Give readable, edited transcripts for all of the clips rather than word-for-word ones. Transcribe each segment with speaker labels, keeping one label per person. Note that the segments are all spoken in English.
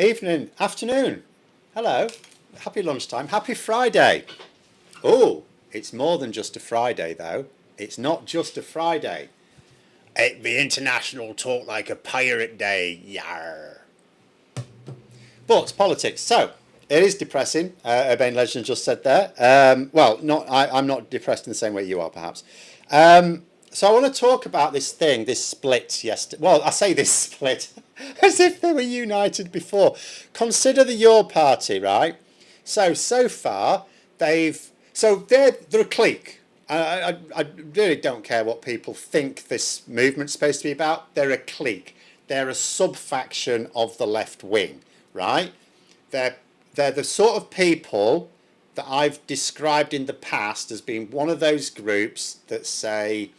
Speaker 1: evening, afternoon. Hello. Happy lunchtime. Happy Friday. Oh, it's more than just a Friday, though. It's not just a Friday. It be International Talk Like a Pirate Day. Yarr. But politics. So, it is depressing. Urbane Legend just said there. Well, I'm not depressed in the same way you are, perhaps. So I want to talk about this thing, this split yesterday. Well, I say this split as if they were united before. Consider the Your Party, right? So far, they're a clique. I really don't care what people think this movement's supposed to be about. They're a clique. They're a sub-faction of the left wing, right? They're the sort of people that I've described in the past as being one of those groups that say,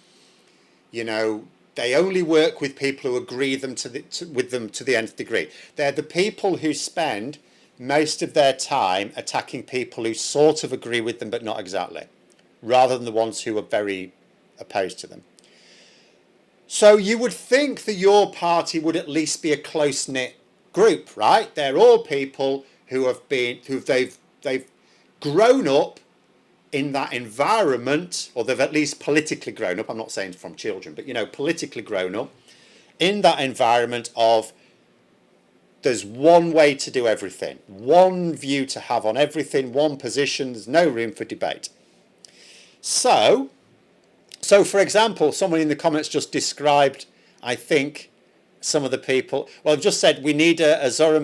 Speaker 1: you know, they only work with people who agree with them to the nth degree. They're the people who spend most of their time attacking people who sort of agree with them but not exactly, rather than the ones who are very opposed to them. So you would think that Your Party would at least be a close-knit group, right? They're all people they've grown up in that environment, or they've at least politically grown up. I'm not saying from children, but, you know, politically grown up in that environment of there's one way to do everything, one view to have on everything, one position, there's no room for debate. So for example, someone in the comments just described, I think, some of the people, well, I've just said we need a Zarah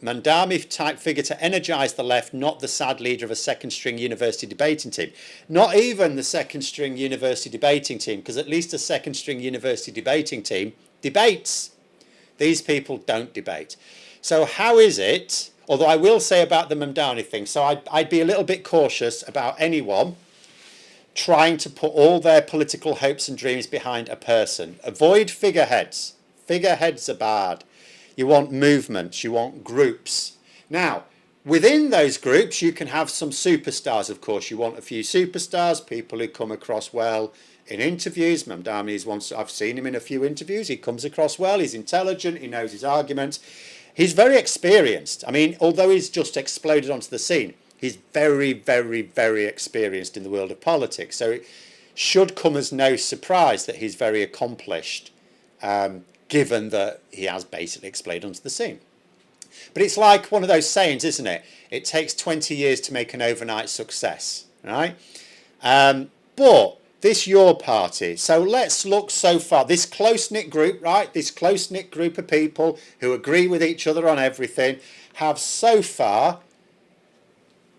Speaker 1: Mandami type figure to energise the left, not the sad leader of a second string university debating team. Not even the second string university debating team, because at least a second string university debating team debates. These people don't debate. So how is it, although I will say about the Mamdani thing, so I'd be a little bit cautious about anyone trying to put all their political hopes and dreams behind a person. Avoid figureheads. Figureheads are bad. You want movements, you want groups. Now, within those groups, you can have some superstars, of course. You want a few superstars, people who come across well in interviews. Mamdani is one, I've seen him in a few interviews. He comes across well, he's intelligent, he knows his arguments. He's very experienced. I mean, although he's just exploded onto the scene, he's very, very, very experienced in the world of politics. So it should come as no surprise that he's very accomplished, given that he has basically exploded onto the scene. But it's like one of those sayings, isn't it? It takes 20 years to make an overnight success, right? But this Your Party, so let's look so far. This close-knit group, right? This close-knit group of people who agree with each other on everything have so far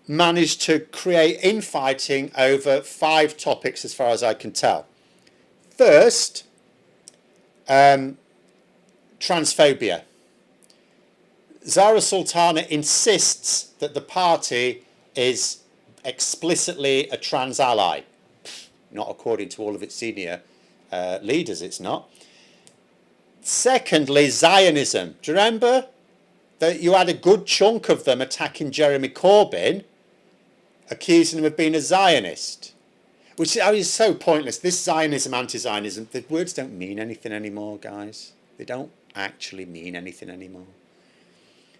Speaker 1: managed to create infighting over 5 topics as far as I can tell. First, transphobia. Zarah Sultana insists that the party is explicitly a trans ally. Not according to all of its senior leaders, it's not. Secondly, Zionism. Do you remember that you had a good chunk of them attacking Jeremy Corbyn, accusing him of being a Zionist? Which is so pointless. This Zionism, anti-Zionism, the words don't mean anything anymore, guys. They don't actually mean anything anymore.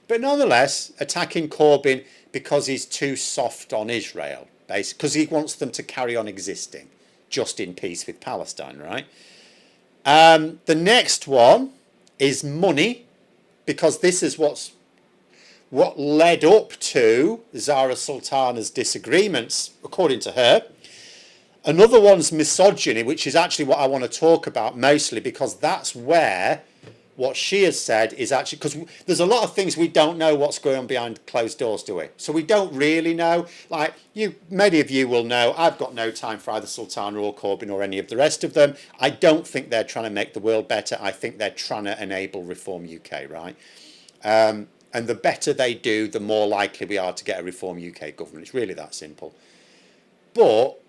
Speaker 1: But nonetheless, attacking Corbyn because he's too soft on Israel, basically, because he wants them to carry on existing, just in peace with Palestine, right? The next one is money, because this is what led up to Zarah Sultana's disagreements, according to her. Another one's misogyny, which is actually what I want to talk about mostly, because that's where what she has said is actually, because there's a lot of things we don't know what's going on behind closed doors, do we? So we don't really know. Like, many of you will know, I've got no time for either Sultana or Corbyn or any of the rest of them. I don't think they're trying to make the world better. I think they're trying to enable Reform UK, right? And the better they do, the more likely we are to get a Reform UK government. It's really that simple. But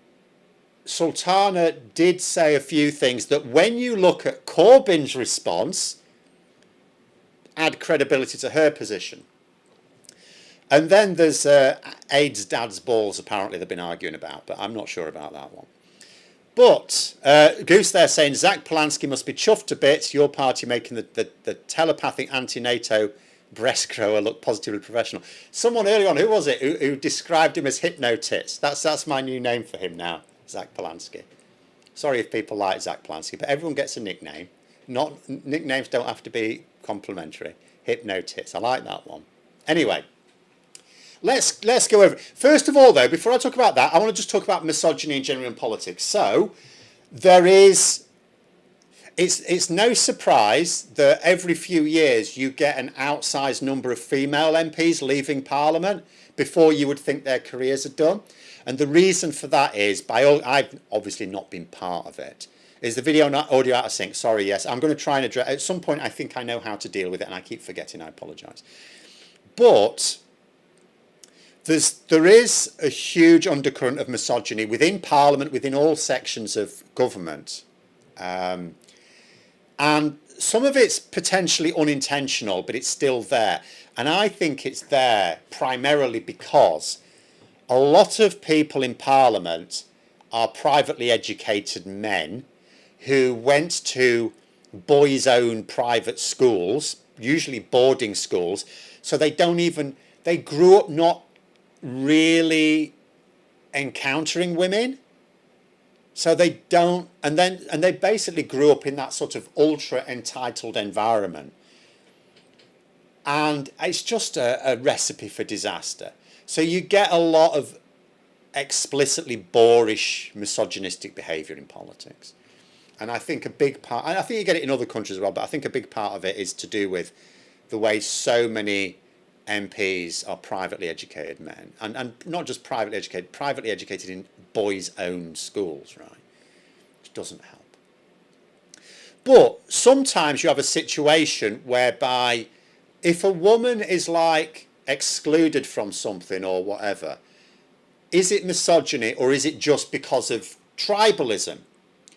Speaker 1: Sultana did say a few things that, when you look at Corbyn's response, add credibility to her position. And then there's AIDS dad's balls, apparently they've been arguing about, but I'm not sure about that one. But Goose there saying Zach Polanski must be chuffed to bits, Your Party making the telepathic anti-NATO breast grower look positively professional. Someone earlier on, who was it, who described him as hypnotits? That's my new name for him now, Zach Polanski. Sorry if people like Zach Polanski, but everyone gets a nickname. Nicknames don't have to be complimentary. Hypnotits, I like that one. Anyway, let's go over. First of all, though, before I talk about that, I want to just talk about misogyny in general in politics. So there is. It's no surprise that every few years you get an outsized number of female MPs leaving Parliament before you would think their careers are done. And the reason for that is, I've obviously not been part of it. Is the video not audio out of sync? Sorry, yes. I'm going to try and address, at some point I think I know how to deal with it and I keep forgetting, I apologise. But there is a huge undercurrent of misogyny within Parliament, within all sections of government. And some of it's potentially unintentional, but it's still there. And I think it's there primarily because a lot of people in Parliament are privately educated men who went to boys' own private schools, usually boarding schools, so they grew up not really encountering women. So they don't, and they basically grew up in that sort of ultra entitled environment. And it's just a recipe for disaster. So you get a lot of explicitly boorish, misogynistic behaviour in politics. And I think a big part, and I think you get it in other countries as well, but I think a big part of it is to do with the way so many MPs are privately educated men. And not just privately educated in boys' own schools, right? Which doesn't help. But sometimes you have a situation whereby if a woman is like excluded from something or whatever, is it misogyny or is it just because of tribalism?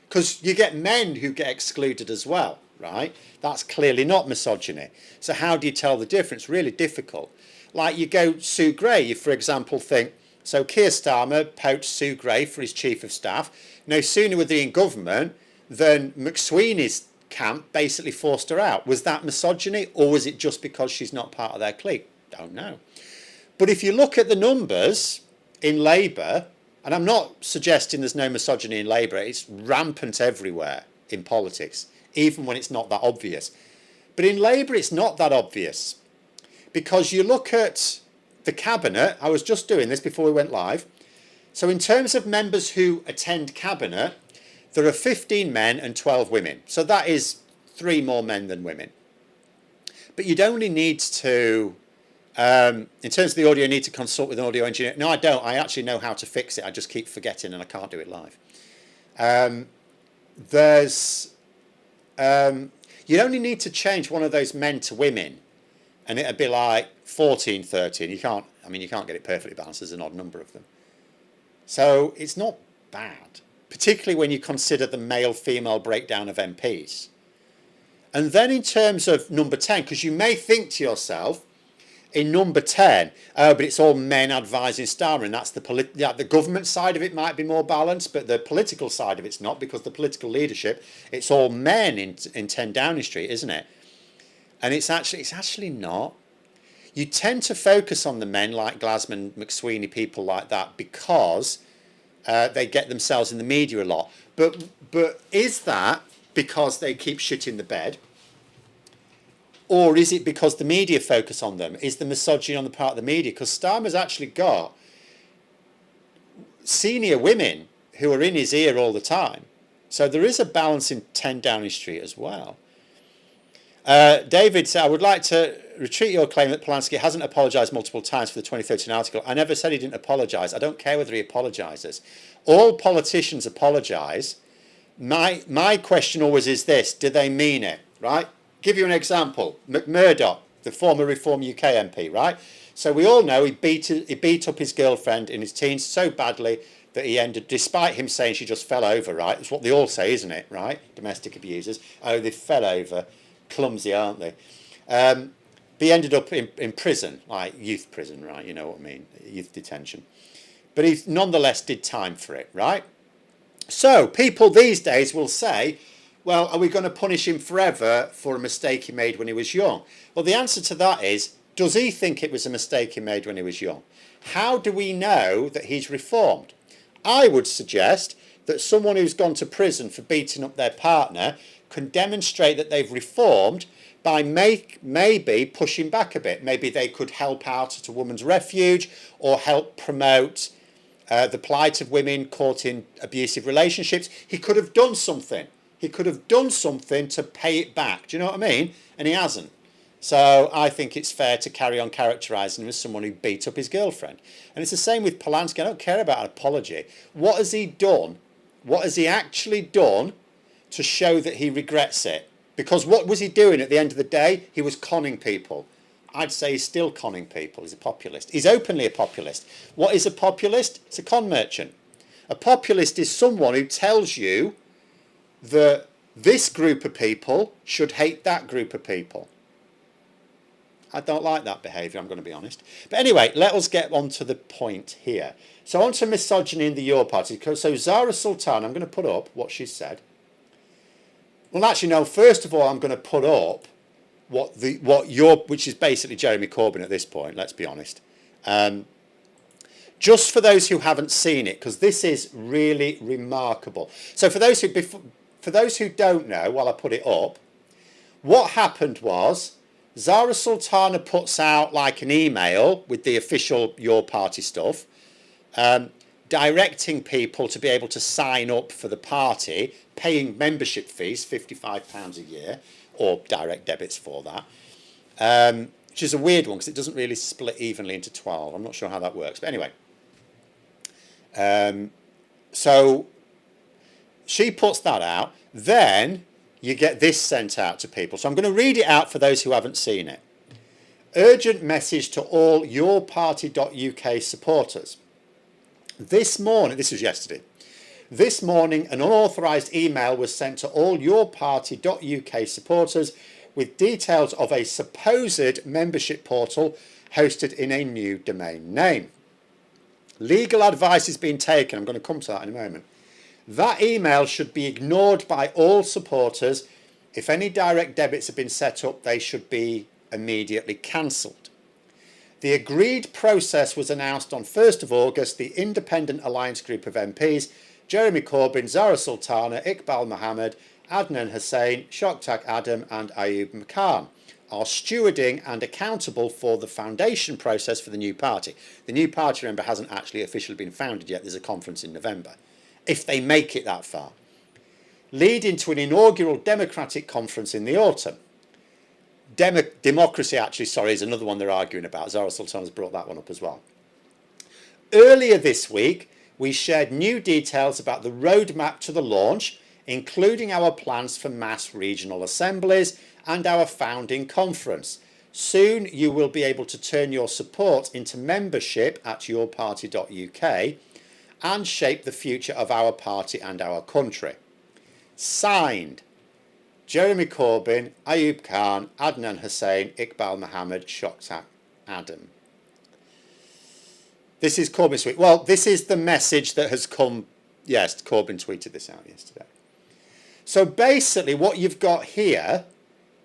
Speaker 1: Because you get men who get excluded as well, right? That's clearly not misogyny. So how do you tell the difference? Really difficult. Like you go Sue Gray, you for example think, so Keir Starmer poached Sue Gray for his chief of staff. No sooner were they in government than McSweeney's camp basically forced her out. Was that misogyny or was it just because she's not part of their clique? Don't know. But if you look at the numbers in Labour, and I'm not suggesting there's no misogyny in Labour, it's rampant everywhere in politics, even when it's not that obvious. But in Labour it's not that obvious because you look at the cabinet. I was just doing this before we went live. So in terms of members who attend cabinet, there are 15 men and 12 women. So that is 3 more men than women. But you'd only need to, in terms of the audio, you need to consult with an audio engineer. No, I don't. I actually know how to fix it. I just keep forgetting and I can't do it live. You'd only need to change one of those men to women and it'd be like 14, 13. You can't get it perfectly balanced. There's an odd number of them. So it's not bad, particularly when you consider the male-female breakdown of MPs. And then in terms of number 10, because you may think to yourself, in number 10, but it's all men advising Starmer, and that's the government side of it might be more balanced, but the political side of it's not, because the political leadership, it's all men in 10 Downing Street, isn't it? And it's actually not. You tend to focus on the men like Glasman, McSweeney, people like that, because they get themselves in the media a lot. But is that because they keep shit in the bed? Or is it because the media focus on them? Is the misogyny on the part of the media? Because Starmer's actually got senior women who are in his ear all the time. So there is a balance in 10 Downing Street as well. David said, I would like to retreat your claim that Polanski hasn't apologised multiple times for the 2013 article. I never said he didn't apologise. I don't care whether he apologises. All politicians apologise. My question always is this: do they mean it? Right? Give you an example. McMurdoch, the former Reform UK MP, right? So we all know he beat up his girlfriend in his teens so badly that he ended, despite him saying she just fell over, right? That's what they all say, isn't it, right? Domestic abusers. Oh, they fell over. Clumsy, aren't they? He ended up in prison, like youth prison, right? You know what I mean, youth detention. But he nonetheless did time for it, right? So people these days will say, well, are we going to punish him forever for a mistake he made when he was young? Well, the answer to that is, does he think it was a mistake he made when he was young? How do we know that he's reformed? I would suggest that someone who's gone to prison for beating up their partner can demonstrate that they've reformed by maybe pushing back a bit. Maybe they could help out at a woman's refuge or help promote the plight of women caught in abusive relationships. He could have done something. He could have done something to pay it back. Do you know what I mean? And he hasn't. So I think it's fair to carry on characterising him as someone who beat up his girlfriend. And it's the same with Polanski. I don't care about an apology. What has he done? What has he actually done to show that he regrets it? Because what was he doing at the end of the day? He was conning people. I'd say he's still conning people. He's a populist. He's openly a populist. What is a populist? It's a con merchant. A populist is someone who tells you that this group of people should hate that group of people. I don't like that behaviour, I'm going to be honest. But anyway, let us get on to the point here. So on to misogyny in the Your Party. So Zarah Sultana, I'm going to put up what she said. Well, actually, no, first of all, I'm going to put up which is basically Jeremy Corbyn at this point, let's be honest. Just for those who haven't seen it, because this is really remarkable. So for those who don't know, while I put it up, what happened was Zarah Sultana puts out like an email with the official Your Party stuff, directing people to be able to sign up for the party, paying membership fees, £55 a year, or direct debits for that, which is a weird one because it doesn't really split evenly into 12. I'm not sure how that works. But anyway, so she puts that out. Then you get this sent out to people. So I'm going to read it out for those who haven't seen it. Urgent message to all yourparty.uk supporters. This morning, this was yesterday, this morning an unauthorised email was sent to all yourparty.uk supporters with details of a supposed membership portal hosted in a new domain name. Legal advice is being taken. I'm going to come to that in a moment. That email should be ignored by all supporters. If any direct debits have been set up, they should be immediately cancelled. The agreed process was announced on 1st of August. The Independent Alliance Group of MPs, Jeremy Corbyn, Zarah Sultana, Iqbal Mohammed, Adnan Hussain, Shoktak Adam and Ayub Khan, are stewarding and accountable for the foundation process for the new party. The new party, remember, hasn't actually officially been founded yet. There's a conference in November, if they make it that far, leading to an inaugural democratic conference in the autumn. Democracy, actually, is another one they're arguing about. Zarah Sultana has brought that one up as well. Earlier this week, we shared new details about the roadmap to the launch, including our plans for mass regional assemblies and our founding conference. Soon you will be able to turn your support into membership at yourparty.uk and shape the future of our party and our country. Signed, Jeremy Corbyn, Ayub Khan, Adnan Hussain, Iqbal Mohammed, Shoktak Adam. This is Corbyn's tweet. Well, this is the message that has come. Yes, Corbyn tweeted this out yesterday. So basically what you've got here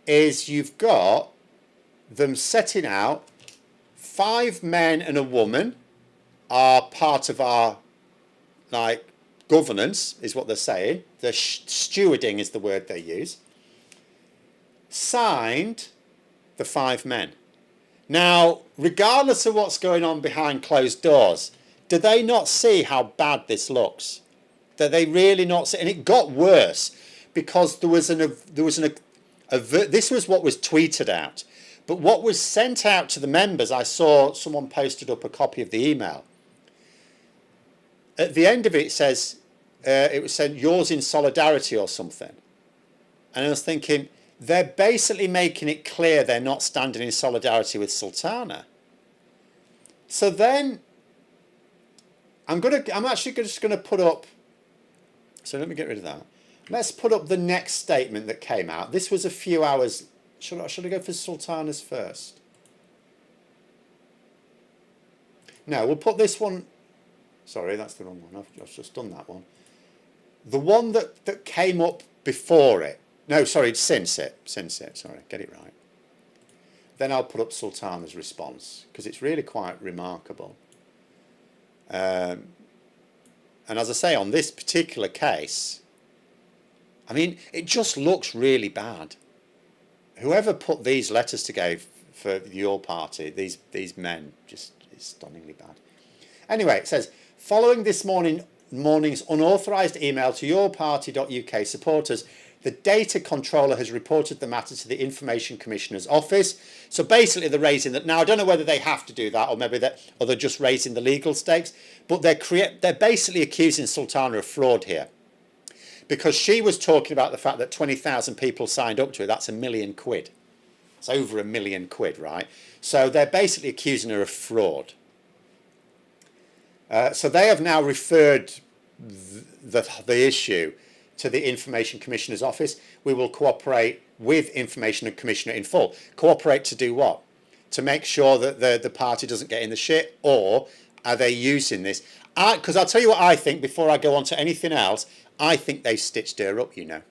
Speaker 1: is you've got them setting out 5 men and a woman are part of our governance, is what they're saying. The stewarding is the word they use. Signed the 5 men. Now, regardless of what's going on behind closed doors, do they not see how bad this looks? Do they really not see? And it got worse because this was what was tweeted out. But what was sent out to the members, I saw someone posted up a copy of the email. At the end of it, it says, it was sent, yours in solidarity or something. And I was thinking, they're basically making it clear they're not standing in solidarity with Sultana. So then, I'm actually just going to put up, so let me get rid of that. Let's put up the next statement that came out. This was a few hours. Should I go for Sultana's first? No, we'll put this one. Sorry, that's the wrong one. I've just done that one. The one that came up before it. No, sorry, since it. Sorry, get it right. Then I'll put up Sultana's response, because it's really quite remarkable. And as I say, on this particular case, I mean, it just looks really bad. Whoever put these letters together for your party, these men, just it's stunningly bad. Anyway, it says, following this morning's unauthorised email to yourparty.uk supporters, the data controller has reported the matter to the Information Commissioner's office. So basically they're raising that. Now, I don't know whether they have to do that or maybe they're just raising the legal stakes, but they're basically accusing Sultana of fraud here. Because she was talking about the fact that 20,000 people signed up to it. That's £1 million. It's over £1 million, right? So they're basically accusing her of fraud. So they have now referred the issue to the Information Commissioner's office. We will cooperate with Information Commissioner in full. Cooperate to do what? To make sure that the party doesn't get in the shit, or are they using this? Because I'll tell you what I think before I go on to anything else. I think they stitched her up, you know.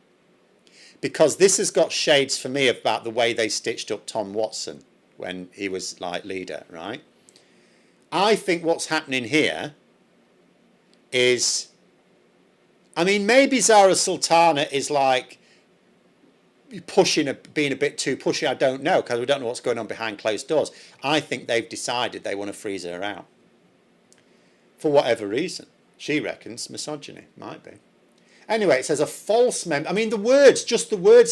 Speaker 1: Because this has got shades for me about the way they stitched up Tom Watson when he was like leader, right? I think what's happening here is, I mean, maybe Zarah Sultana is like being a bit too pushy. I don't know, because we don't know what's going on behind closed doors. I think they've decided they want to freeze her out. For whatever reason. She reckons misogyny, might be. Anyway, it says a false member. I mean, the words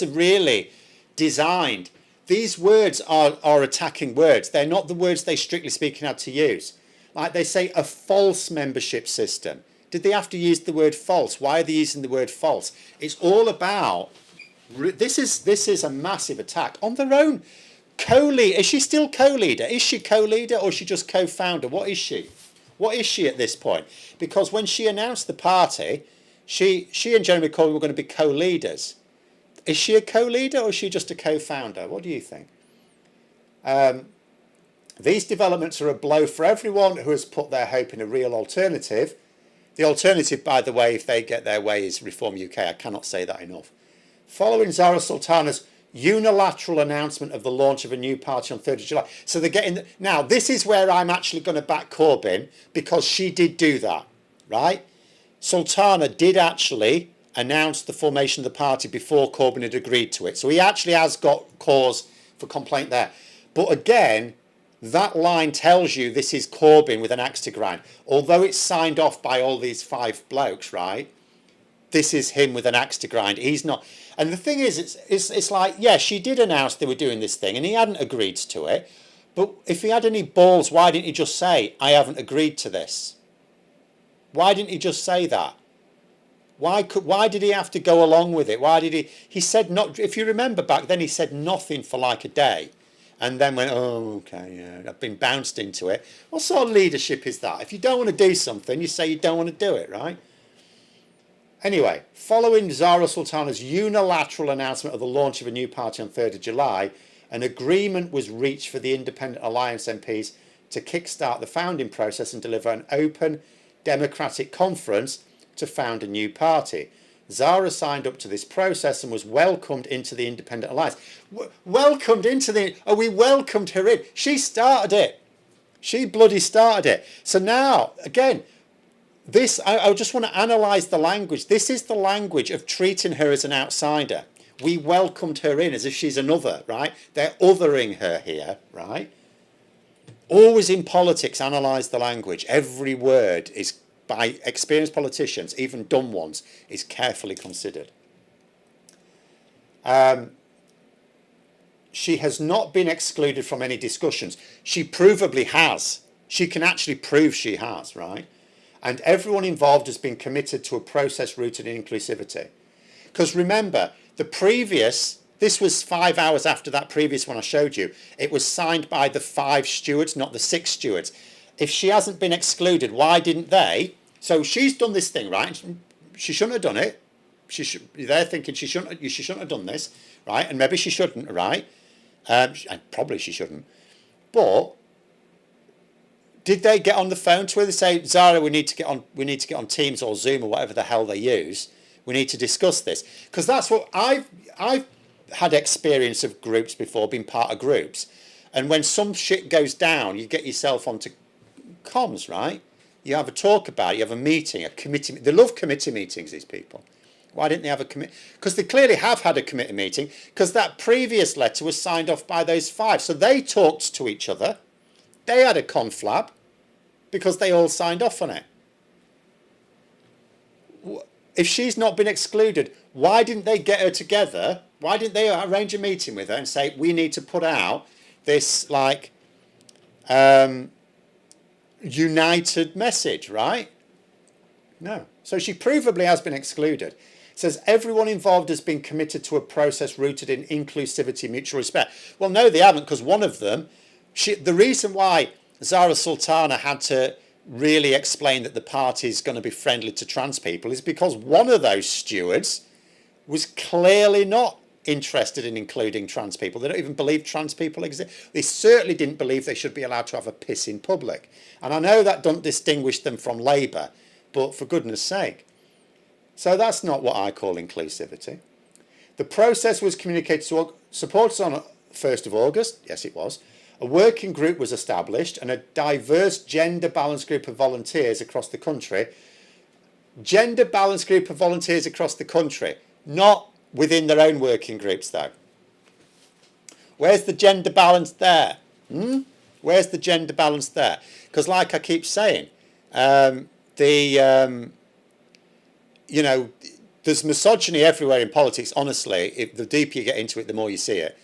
Speaker 1: are really designed. These words are attacking words. They're not the words they strictly speaking had to use. Like they say, a false membership system. Did they have to use the word false? Why are they using the word false? It's all about, this is a massive attack on their own co-leader. Is she still co-leader? Is she co-leader or is she just co-founder? What is she? What is she at this point? Because when she announced the party, she and Jeremy Corbyn were going to be co-leaders. Is she a co-leader or is she just a co-founder? What do you think? These developments are a blow for everyone who has put their hope in a real alternative. The alternative, by the way, if they get their way, is Reform UK. I cannot say that enough. Following Zarah Sultana's unilateral announcement of the launch of a new party on 3rd of July. So they're getting... Now, this is where I'm actually going to back Corbyn, because she did do that, right? Sultana did actually announce the formation of the party before Corbyn had agreed to it. So he actually has got cause for complaint there. But again, that line tells you this is Corbyn with an axe to grind. Although it's signed off by all these 5 blokes, right? This is him with an axe to grind. He's not... And the thing is, it's like, yeah, she did announce they were doing this thing and he hadn't agreed to it. But if he had any balls, why didn't he just say, I haven't agreed to this? Why didn't he just say that? Why did he have to go along with it? Why did he said not, if you remember back then, he said nothing for like a day. And then went, oh, okay, yeah, I've been bounced into it. What sort of leadership is that? If you don't want to do something, you say you don't want to do it, right? Anyway, following Zarah Sultana's unilateral announcement of the launch of a new party on 3rd of July, an agreement was reached for the Independent Alliance MPs to kickstart the founding process and deliver an open, democratic conference to found a new party. Zarah signed up to this process and was welcomed into the Independent Alliance. Welcomed into the... Oh, we welcomed her in. She started it. She bloody started it. So now, again, this, I just want to analyse the language. This is the language of treating her as an outsider. We welcomed her in as if she's another, right? They're othering her here, right? Always in politics, analyse the language. Every word is, by experienced politicians, even dumb ones, is carefully considered. She has not been excluded from any discussions. She provably has. She can actually prove she has, right? And everyone involved has been committed to a process rooted in inclusivity. Because remember, the previous, this was 5 hours after that previous one I showed you. It was signed by the 5 stewards, not the 6 stewards. If she hasn't been excluded, why didn't they? So she's done this thing, right? She shouldn't have done it. They're thinking she shouldn't have done this, right? And maybe she shouldn't, right? Probably she shouldn't. But did they get on the phone to her? They say, Zarah, we need to get on Teams or Zoom or whatever the hell they use. We need to discuss this. Because that's what I've had experience of groups before, been part of groups. And when some shit goes down, you get yourself onto comms, right? You have a talk about it, you have a meeting, a committee. They love committee meetings, these people. Why didn't they have a committee? Because they clearly have had a committee meeting, because that previous letter was signed off by those 5. So they talked to each other. They had a conflab because they all signed off on it. If she's not been excluded, why didn't they get her together? Why didn't they arrange a meeting with her and say, we need to put out this, like, united message, right? No. So she provably has been excluded. It says everyone involved has been committed to a process rooted in inclusivity, mutual respect. Well, no, they haven't, because one of them, the reason why Zarah Sultana had to really explain that the party is going to be friendly to trans people is because one of those stewards was clearly not interested in including trans people. They don't even believe trans people exist. They certainly didn't believe they should be allowed to have a piss in public. And I know that doesn't distinguish them from Labour, but for goodness sake. So that's not what I call inclusivity. The process was communicated to supporters on 1st of August. Yes, it was. A working group was established and a diverse gender balanced group of volunteers across the country. Gender balanced group of volunteers across the country, not within their own working groups though. Where's the gender balance there? Where's the gender balance there? Because like I keep saying, you know, there's misogyny everywhere in politics. Honestly, the deeper you get into it, the more you see it.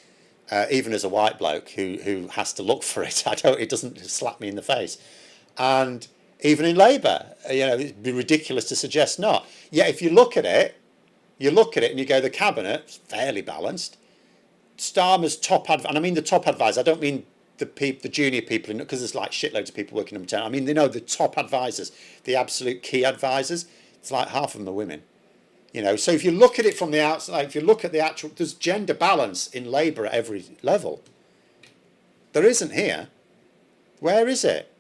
Speaker 1: Even as a white bloke who has to look for it, it doesn't slap me in the face. And even in Labour, you know, it'd be ridiculous to suggest not. Yet if you look at it and you go, the cabinet's fairly balanced. Starmer's top and I mean the top advisor. I don't mean the junior people, because there's like shitloads of people working on maternity. I mean, they know the top advisors, the absolute key advisors. It's like half of them are women. You know, so if you look at it from the outside, if you look at the actual, there's gender balance in Labour at every level. There isn't here. Where is it?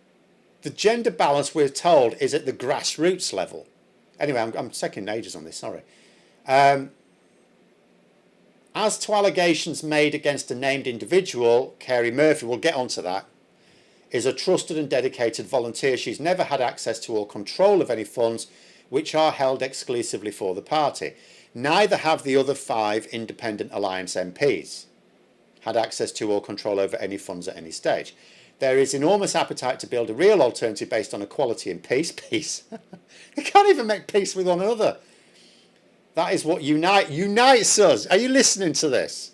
Speaker 1: The gender balance, we're told, is at the grassroots level. Anyway, I'm taking ages on this, sorry. As to allegations made against a named individual, Carey Murphy, we'll get onto that, is a trusted and dedicated volunteer. She's never had access to or control of any funds which are held exclusively for the party. Neither have the other 5 independent alliance MPs had access to or control over any funds at any stage. There is enormous appetite to build a real alternative based on equality and peace. Peace. You can't even make peace with one another. That is what unites us. Are you listening to this?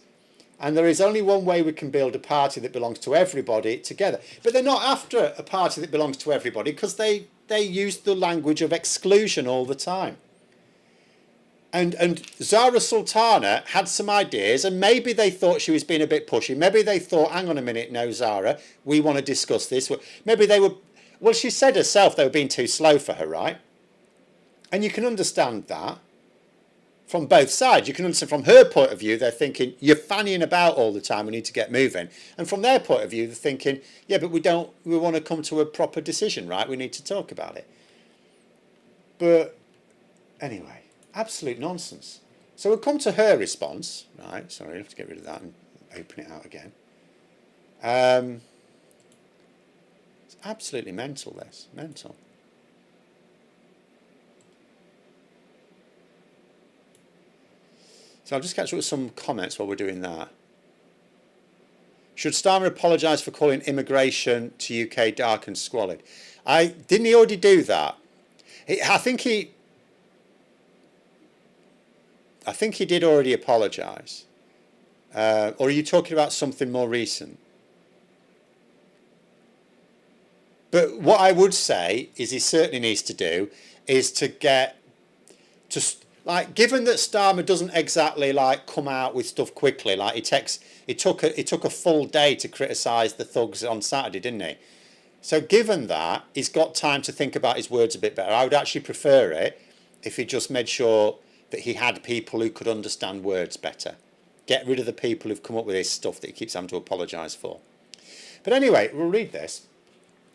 Speaker 1: And there is only one way we can build a party that belongs to everybody together. But they're not after a party that belongs to everybody, because they use the language of exclusion all the time. And Zarah Sultana had some ideas, and maybe they thought she was being a bit pushy. Maybe they thought, hang on a minute, no, Zarah, we want to discuss this. Maybe they were, well, she said herself they were being too slow for her, right? And you can understand that from both sides. You can understand from her point of view, they're thinking, you're fannying about all the time, we need to get moving. And from their point of view, they're thinking, yeah, but we want to come to a proper decision, right? We need to talk about it. But anyway, absolute nonsense. So we'll come to her response, right? Sorry, I have to get rid of that and open it out again. It's absolutely mental, this. Mental. So I'll just catch up with some comments while we're doing that. Should Starmer apologise for calling immigration to UK dark and squalid? Didn't he already do that? I think he did already apologise. Or are you talking about something more recent? But what I would say is he certainly needs to do is to get to, like, given that Starmer doesn't exactly like come out with stuff quickly, like it took a full day to criticise the thugs on Saturday, didn't he? So given that, he's got time to think about his words a bit better. I would actually prefer it if he just made sure that he had people who could understand words better. Get rid of the people who've come up with this stuff that he keeps having to apologise for. But anyway, we'll read this.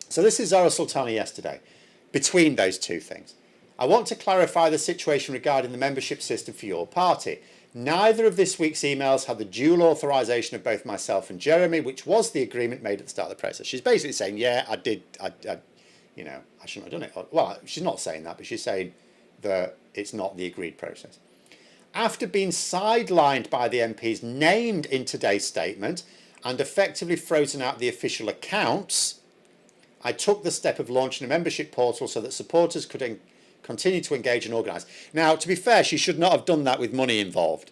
Speaker 1: So this is Zarah Sultana yesterday, between those two things. I want to clarify the situation regarding the membership system for your party. Neither of this week's emails had the dual authorisation of both myself and Jeremy, which was the agreement made at the start of the process. She's basically saying, yeah, I shouldn't have done it. Well, she's not saying that, but she's saying that it's not the agreed process. After being sidelined by the MPs named in today's statement and effectively frozen out the official accounts, I took the step of launching a membership portal so that supporters could continue to engage and organise. Now, to be fair, she should not have done that with money involved.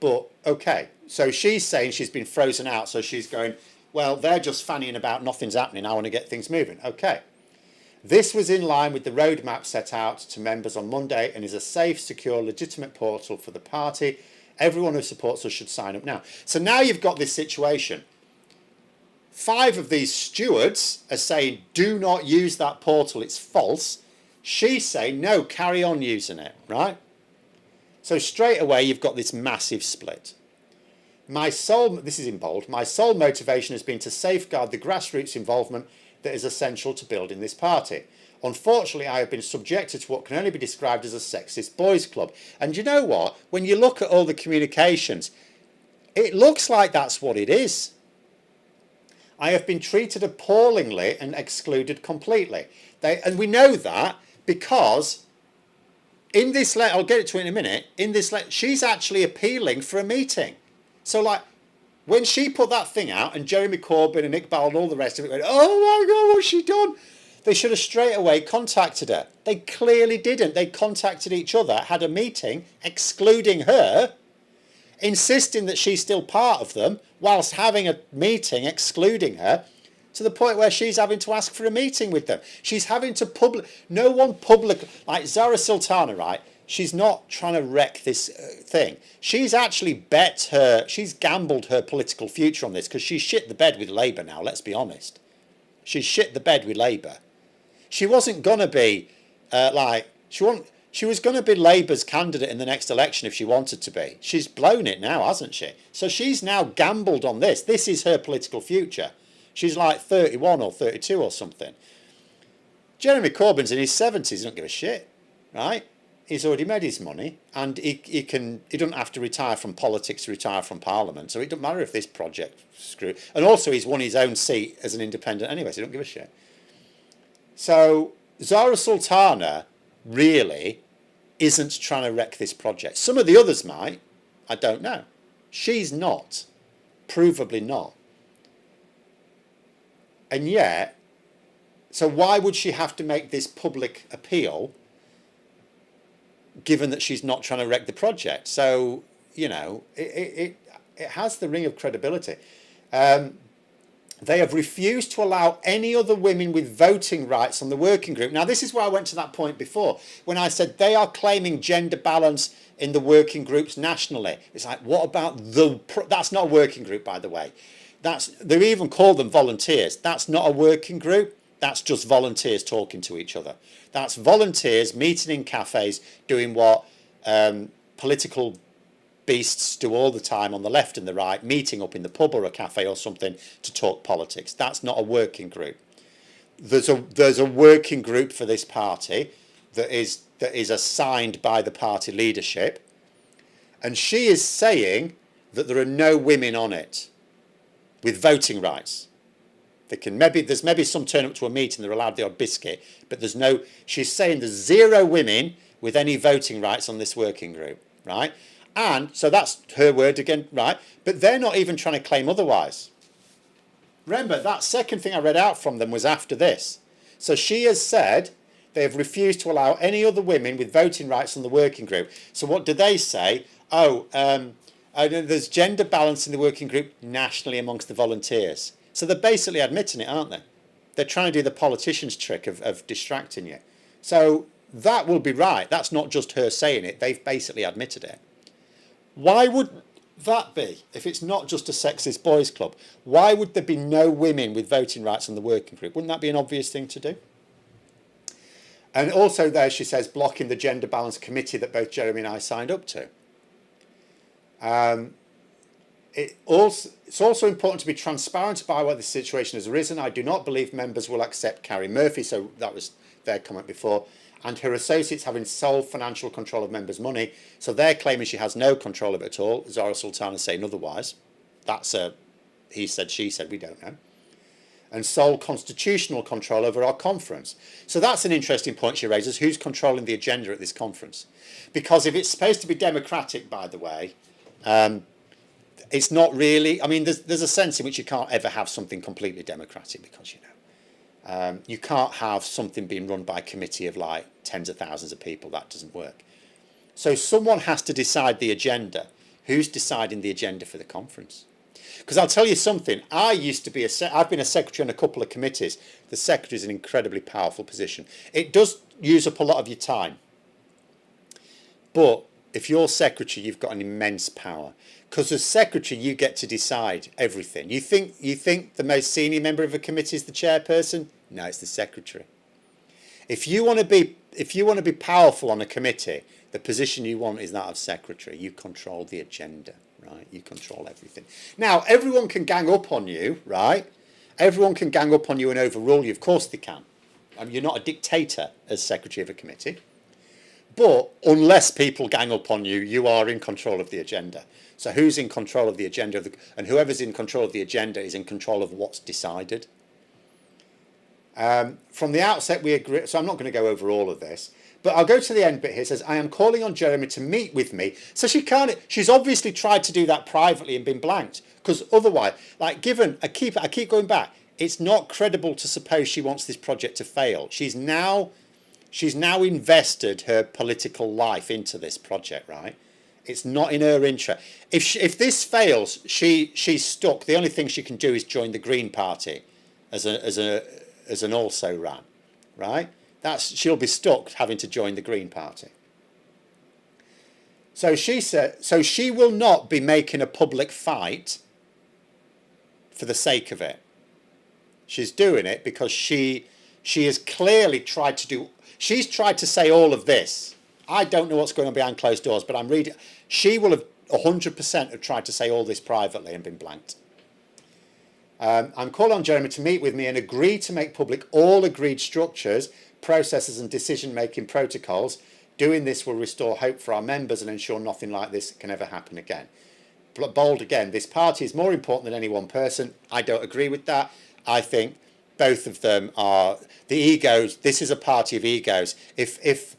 Speaker 1: But, okay, so she's saying she's been frozen out, so she's going, well, they're just fannying about, nothing's happening, I want to get things moving. Okay. This was in line with the roadmap set out to members on Monday and is a safe, secure, legitimate portal for the party. Everyone who supports us should sign up now. So now you've got this situation. 5 of these stewards are saying, do not use that portal, it's false. She's saying, no, carry on using it, right? So straight away, you've got this massive split. This is in bold, my sole motivation has been to safeguard the grassroots involvement that is essential to building this party. Unfortunately, I have been subjected to what can only be described as a sexist boys' club. And you know what? When you look at all the communications, it looks like that's what it is. I have been treated appallingly and excluded completely. And we know that because in this letter, I'll get to it in a minute, in this letter, she's actually appealing for a meeting. So like, when she put that thing out and Jeremy Corbyn and Iqbal and all the rest of it went, oh my God, what's she done? They should have straight away contacted her. They clearly didn't. They contacted each other, had a meeting, excluding her, insisting that she's still part of them, whilst having a meeting excluding her, to the point where she's having to ask for a meeting with them. She's having to like Zarah Sultana, right? She's not trying to wreck this thing. She's actually she's gambled her political future on this because she's shit the bed with Labour now, let's be honest. She's shit the bed with Labour. She wasn't going to be, she was going to be Labour's candidate in the next election if she wanted to be. She's blown it now, hasn't she? So she's now gambled on this. This is her political future. She's like 31 or 32 or something. Jeremy Corbyn's in his 70s, he doesn't give a shit, right? He's already made his money and he doesn't have to retire from politics to retire from Parliament. So it doesn't matter if this project screw. And also he's won his own seat as an independent anyway, so he don't give a shit. So Zarah Sultana really isn't trying to wreck this project. Some of the others might, I don't know. She's not, provably not. And yet, so why would she have to make this public appeal given that she's not trying to wreck the project? So, you know, it has the ring of credibility. They have refused to allow any other women with voting rights on the working group. Now, this is where I went to that point before, when I said they are claiming gender balance in the working groups nationally. It's like, what about that's not a working group, by the way. They even call them volunteers. That's not a working group. That's just volunteers talking to each other. That's volunteers meeting in cafes doing what political beasts do all the time on the left and the right, meeting up in the pub or a cafe or something to talk politics. That's not a working group. There's a working group for this party that is assigned by the party leadership, and she is saying that there are no women on it with voting rights. There's maybe some turn up to a meeting, they're allowed the odd biscuit, but she's saying there's 0 women with any voting rights on this working group, right? And so that's her word again, right? But they're not even trying to claim otherwise. Remember, that second thing I read out from them was after this. So she has said they have refused to allow any other women with voting rights on the working group. So what do they say? There's gender balance in the working group nationally amongst the volunteers. So they're basically admitting it, aren't they? They're trying to do the politician's trick of distracting you. So that will be right. That's not just her saying it. They've basically admitted it. Why would that be? If it's not just a sexist boys' club, why would there be no women with voting rights on the working group? Wouldn't that be an obvious thing to do? And also there she says blocking the gender balance committee that both Jeremy and I signed up to. It's also important to be transparent about where the situation has arisen. I do not believe members will accept Carrie Murphy, so that was their comment before, and her associates having sole financial control of members' money. So they're claiming she has no control of it at all. Zarah Sultana saying otherwise. That's a he said, she said, we don't know. And sole constitutional control over our conference. So that's an interesting point she raises. Who's controlling the agenda at this conference? Because if it's supposed to be democratic, by the way, it's not really. I mean, there's a sense in which you can't ever have something completely democratic because, you can't have something being run by a committee of like tens of thousands of people. That doesn't work. So someone has to decide the agenda. Who's deciding the agenda for the conference? Because I'll tell you something, I've been a secretary on a couple of committees. The secretary is an incredibly powerful position. It does use up a lot of your time. But if you're secretary, you've got an immense power. Because as secretary, you get to decide everything. You think the most senior member of a committee is the chairperson? No, it's the secretary. If you want to be powerful on a committee, the position you want is that of secretary. You control the agenda. Right, you control everything. Now, everyone can gang up on you, right? Everyone can gang up on you and overrule you. Of course they can. I mean, you're not a dictator as secretary of a committee. But unless people gang up on you, you are in control of the agenda. So who's in control of the agenda? And whoever's in control of the agenda is in control of what's decided. From the outset, we agree. So I'm not going to go over all of this. But I'll go to the end bit here. It says, I am calling on Jeremy to meet with me. So she's obviously tried to do that privately and been blanked. Because otherwise, I keep going back. It's not credible to suppose she wants this project to fail. She's now invested her political life into this project, right? It's not in her interest. If this fails, she's stuck. The only thing she can do is join the Green Party as an also ran, right? She'll be stuck having to join the Green Party. So she said, so she will not be making a public fight for the sake of it. She's doing it because she has clearly tried to do. She's tried to say all of this. I don't know what's going on behind closed doors, but I'm reading. She will have 100% have tried to say all this privately and been blanked. I'm calling on Jeremy to meet with me and agree to make public all agreed structures, processes and decision-making protocols. Doing this will restore hope for our members and ensure nothing like this can ever happen again. Bold again, this party is more important than any one person. I don't agree with that. I think both of them are the egos. This is a party of egos. If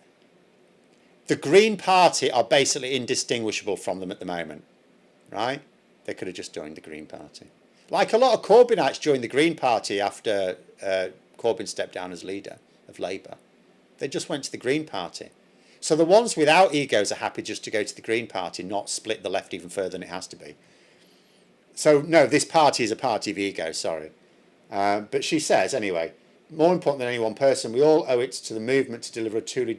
Speaker 1: the Green Party are basically indistinguishable from them at the moment, right? They could have just joined the Green Party. Like a lot of Corbynites joined the Green Party after Corbyn stepped down as leader of Labour. They just went to the Green Party. So the ones without egos are happy just to go to the Green Party, not split the left even further than it has to be. So no, this party is a party of egos, sorry. But she says, anyway, more important than any one person, we all owe it to the movement to deliver a truly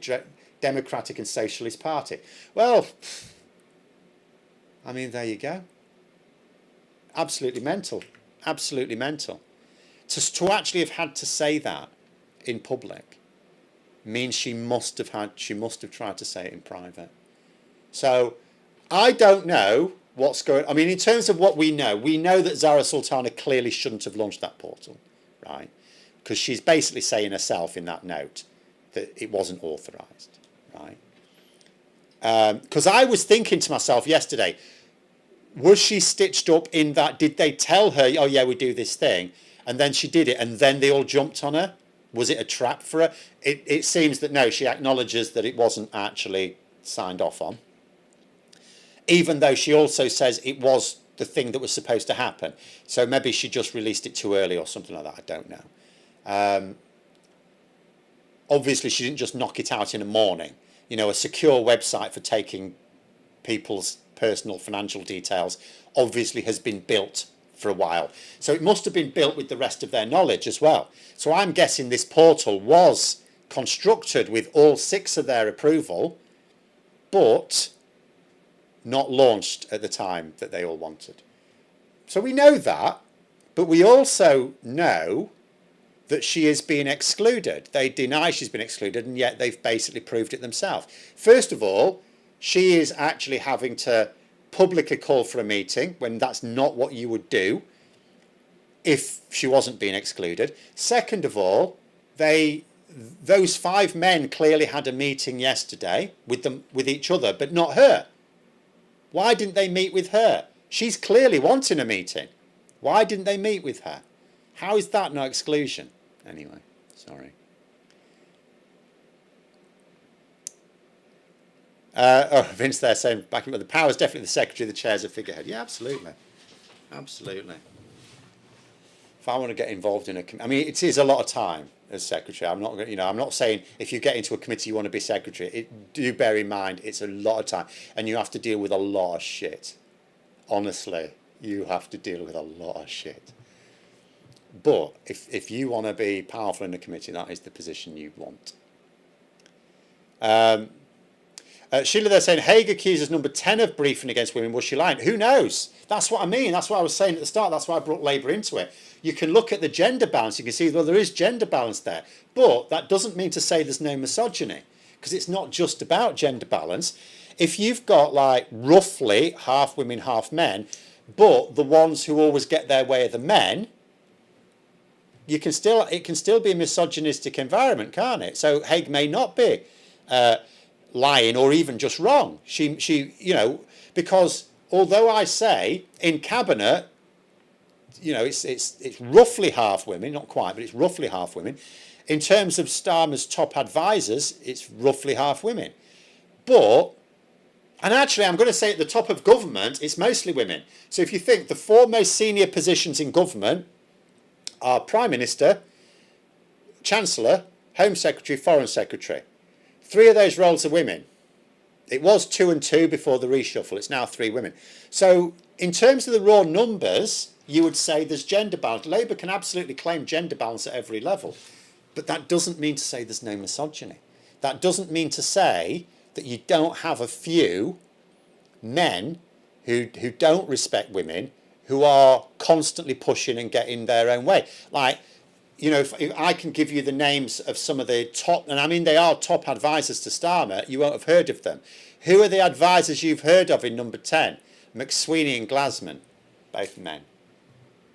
Speaker 1: democratic and socialist party. Well, I mean, there you go. Absolutely mental. Absolutely mental. To actually have had to say that in public means she must have tried to say it in private. So I don't know what's going on. I mean, in terms of what we know that Zarah Sultana clearly shouldn't have launched that portal, right? Because she's basically saying herself in that note that it wasn't authorised, right? Because I was thinking to myself yesterday, was she stitched up in that? Did they tell her, oh yeah, we do this thing, and then she did it, and then they all jumped on her? Was it a trap for her? It seems that no, she acknowledges that it wasn't actually signed off on, even though she also says it was the thing that was supposed to happen. So maybe she just released it too early or something like that. I don't know. Obviously, she didn't just knock it out in a morning. You know, a secure website for taking people's personal financial details obviously has been built for a while. So it must have been built with the rest of their knowledge as well. So I'm guessing this portal was constructed with all 6 of their approval, but not launched at the time that they all wanted. So we know that, but we also know that she is being excluded. They deny she's been excluded, and yet they've basically proved it themselves. First of all, she is actually having to publicly call for a meeting when that's not what you would do if she wasn't being excluded. Second of all, they those 5 men clearly had a meeting yesterday with each other, but not her. Why didn't they meet with her? She's clearly wanting a meeting. Why didn't they meet with her? How is that not exclusion? Anyway, sorry. Vince there saying, backing up, the power is definitely the secretary, the chair's a figurehead. Yeah, absolutely. Absolutely. If I want to get involved in I mean, it is a lot of time as secretary. I'm not, I'm not saying if you get into a committee you want to be secretary. Do bear in mind it's a lot of time, and you have to deal with a lot of shit. Honestly, you have to deal with a lot of shit. But if you want to be powerful in a committee, that is the position you want. Sheila, they're saying Haig accuses number 10 of briefing against women. Was she lying? Who knows? That's what I mean. That's what I was saying at the start. That's why I brought Labour into it. You can look at the gender balance. You can see, well, there is gender balance there. But that doesn't mean to say there's no misogyny, because it's not just about gender balance. If you've got like roughly half women, half men, but the ones who always get their way are the men, it can still be a misogynistic environment, can't it? So Haig may not be lying or even just wrong. She because although I say in cabinet, it's roughly half women, not quite, but it's roughly half women. In terms of Starmer's top advisors, it's roughly half women. And actually, I'm going to say at the top of government, it's mostly women. So if you think the 4 most senior positions in government are Prime Minister, Chancellor, Home Secretary, Foreign Secretary. 3 of those roles are women. It was 2 and 2 before the reshuffle. It's now 3 women. So in terms of the raw numbers, you would say there's gender balance. Labour can absolutely claim gender balance at every level. But that doesn't mean to say there's no misogyny. That doesn't mean to say that you don't have a few men who don't respect women, who are constantly pushing and getting their own way. Like, if I can give you the names of some of the top, and I mean they are top advisors to Starmer, you won't have heard of them. Who are the advisors you've heard of in number 10? McSweeney and Glasman, both men.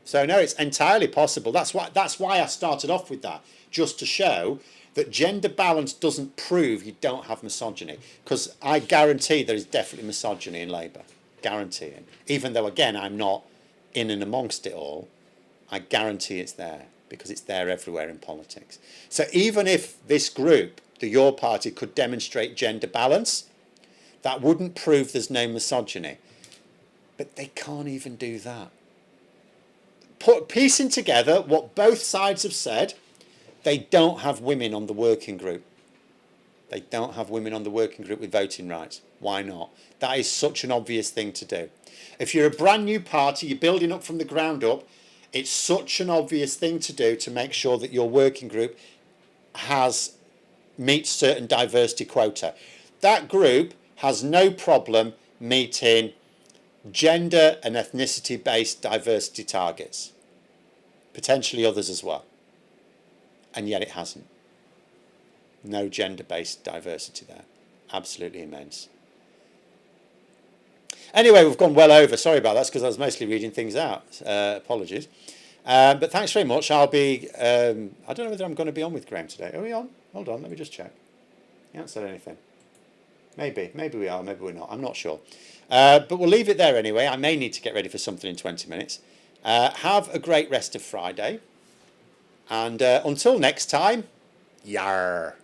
Speaker 1: So no, it's entirely possible. That's why I started off with that, just to show that gender balance doesn't prove you don't have misogyny, because I guarantee there is definitely misogyny in Labour, guaranteeing. Even though, again, I'm not in and amongst it all, I guarantee it's there, because it's there everywhere in politics. So even if this group, Your Party, could demonstrate gender balance, that wouldn't prove there's no misogyny. But they can't even do that. Piecing together what both sides have said, they don't have women on the working group. They don't have women on the working group with voting rights. Why not? That is such an obvious thing to do. If you're a brand new party, you're building up from the ground up, it's such an obvious thing to do to make sure that your working group meets certain diversity quota. That group has no problem meeting gender and ethnicity based diversity targets, potentially others as well, and yet it hasn't. No gender based diversity there. Absolutely immense. Anyway, we've gone well over. Sorry about that, because I was mostly reading things out. Apologies. But thanks very much. I'll be, I don't know whether I'm going to be on with Graham today. Are we on? Hold on, let me just check. He hasn't said anything. Maybe we are, maybe we're not. I'm not sure. But we'll leave it there anyway. I may need to get ready for something in 20 minutes. Have a great rest of Friday. And until next time, yar.